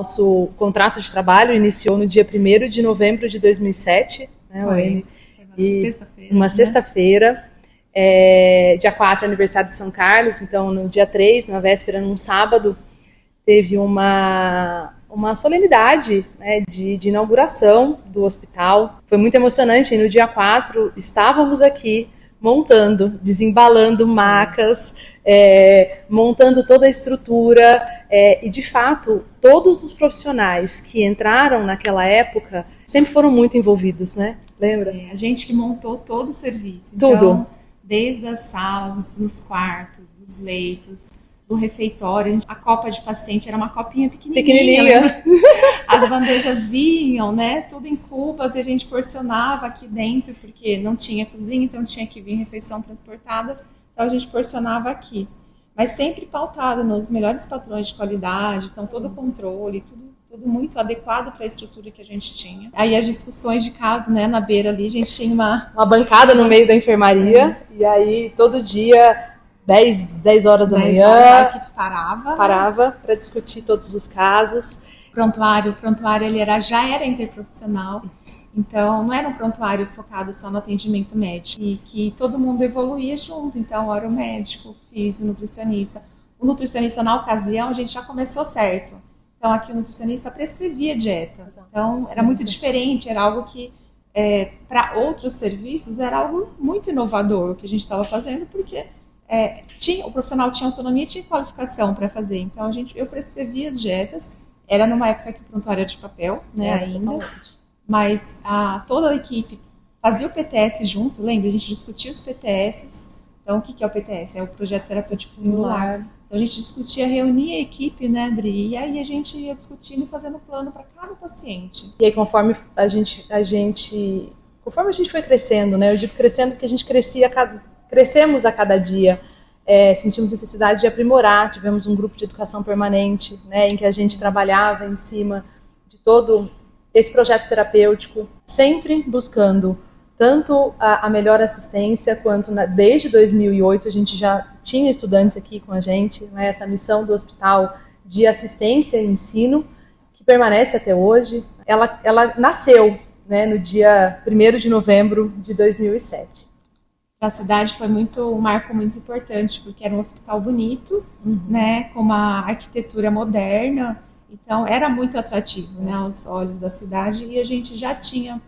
Nosso contrato de trabalho iniciou no dia 1º de novembro de 2007. Né, foi uma sexta-feira. Uma sexta-feira. Dia 4, aniversário de São Carlos. Então, no dia 3, na véspera, num sábado, teve uma solenidade, né, de inauguração do hospital. Foi muito emocionante. E no dia 4, estávamos aqui montando, desembalando macas, montando toda a estrutura, e de fato todos os profissionais que entraram naquela época sempre foram muito envolvidos, né? Lembra? A gente que montou todo o serviço. Tudo. Então, desde as salas, dos quartos, dos leitos, do refeitório, a copa de paciente era uma copinha pequenininha. As bandejas vinham, né, tudo em cubas, e a gente porcionava aqui dentro, porque não tinha cozinha, então tinha que vir refeição transportada, então a gente porcionava aqui. Mas sempre pautado nos melhores padrões de qualidade, então todo o controle, tudo muito adequado para a estrutura que a gente tinha. Aí as discussões de caso, né, na beira ali, a gente tinha uma bancada no meio da enfermaria, e aí todo dia 10 horas da manhã, a equipe parava para discutir todos os casos. O prontuário ele já era interprofissional, então não era um prontuário focado só no atendimento médico, e que todo mundo evoluía junto, então era o médico, o físio, o nutricionista. O nutricionista, na ocasião, a gente já começou certo, então aqui o nutricionista prescrevia dieta, então era muito diferente, era algo que para outros serviços era algo muito inovador o que a gente estava fazendo, porque o profissional tinha autonomia e tinha qualificação para fazer, então eu prescrevia as dietas. Era numa época que o prontuário era de papel, né, ainda, totalmente. Mas toda a equipe fazia o PTS junto, lembra? A gente discutia os PTS. Então, o que é o PTS? É o Projeto Terapêutico Singular. Então, a gente discutia, reunia a equipe, né, Adri? E aí a gente ia discutindo e fazendo plano para cada paciente. E aí, conforme a gente foi crescendo, né? Eu digo crescendo porque a gente crescemos a cada dia. Sentimos necessidade de aprimorar, tivemos um grupo de educação permanente, né, em que a gente trabalhava em cima de todo esse projeto terapêutico, sempre buscando tanto a melhor assistência, quanto desde 2008 a gente já tinha estudantes aqui com a gente, né, essa missão do hospital de assistência e ensino, que permanece até hoje. Ela nasceu, né, no dia 1º de novembro de 2007. A cidade foi um marco muito importante, porque era um hospital bonito, né, com uma arquitetura moderna, então era muito atrativo, né, aos olhos da cidade, e a gente já tinha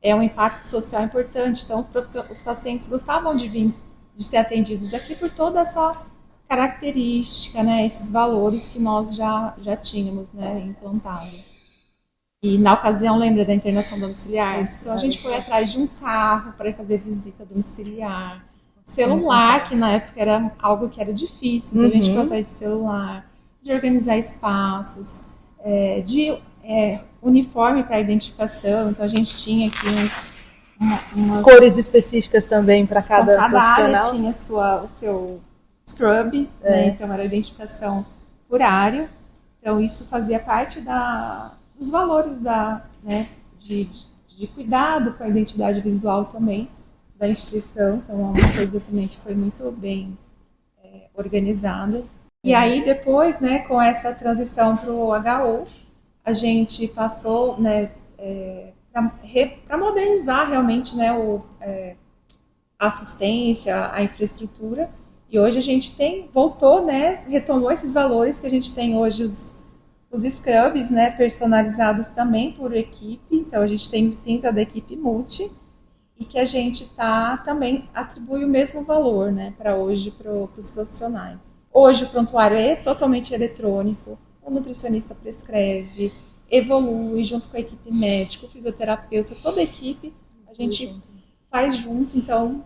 um impacto social importante, então os pacientes gostavam de ser atendidos aqui por toda essa característica, né, esses valores que nós já tínhamos, né, implantado. E na ocasião, lembra da internação domiciliar? Então a gente foi atrás de um carro para fazer visita domiciliar. Celular, que na época era algo que era difícil, então a gente foi atrás de celular, de organizar espaços, de uniforme para identificação. Então a gente tinha aqui umas cores específicas também para cada profissional. Área tinha o seu scrub, né? Então era identificação por área. Então isso fazia parte dos valores de cuidado com a identidade visual também da instituição, então é uma coisa também que foi muito bem organizada. E aí depois, né, com essa transição para o HO, a gente passou, né, para modernizar realmente, né, a assistência, a infraestrutura, e hoje a gente voltou, né, retomou esses valores que a gente tem hoje, os scrubs, né, personalizados também por equipe. Então a gente tem o cinza da equipe multi, e que a gente também atribui o mesmo valor, né, para hoje, para os profissionais. Hoje o prontuário é totalmente eletrônico, o nutricionista prescreve, evolui junto com a equipe médica, o fisioterapeuta, toda a equipe, a gente faz junto. Então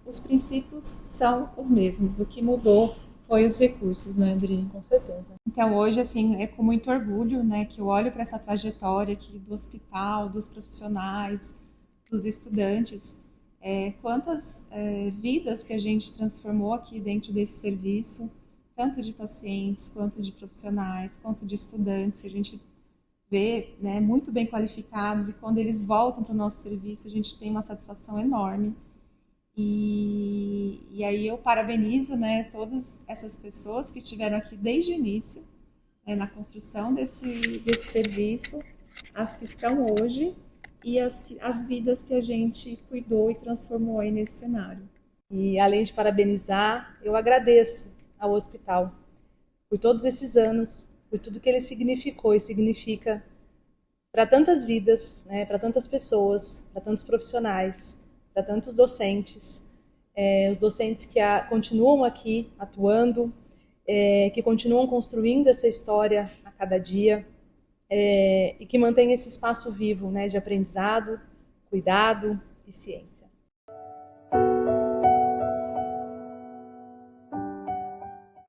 os princípios são os mesmos, o que mudou foi os recursos, né, Adri? Com certeza. Então, hoje, assim, é com muito orgulho, né, que eu olho para essa trajetória aqui do hospital, dos profissionais, dos estudantes, quantas vidas que a gente transformou aqui dentro desse serviço, tanto de pacientes, quanto de profissionais, quanto de estudantes, que a gente vê, né, muito bem qualificados, e quando eles voltam para o nosso serviço, a gente tem uma satisfação enorme. E aí eu parabenizo, né, todas essas pessoas que estiveram aqui desde o início, na construção desse serviço, as que estão hoje e as vidas que a gente cuidou e transformou aí nesse cenário. E além de parabenizar, eu agradeço ao hospital por todos esses anos, por tudo que ele significou e significa para tantas vidas, né, para tantas pessoas, para tantos profissionais, para tantos docentes, os docentes que continuam aqui atuando, que continuam construindo essa história a cada dia, e que mantém esse espaço vivo, né, de aprendizado, cuidado e ciência.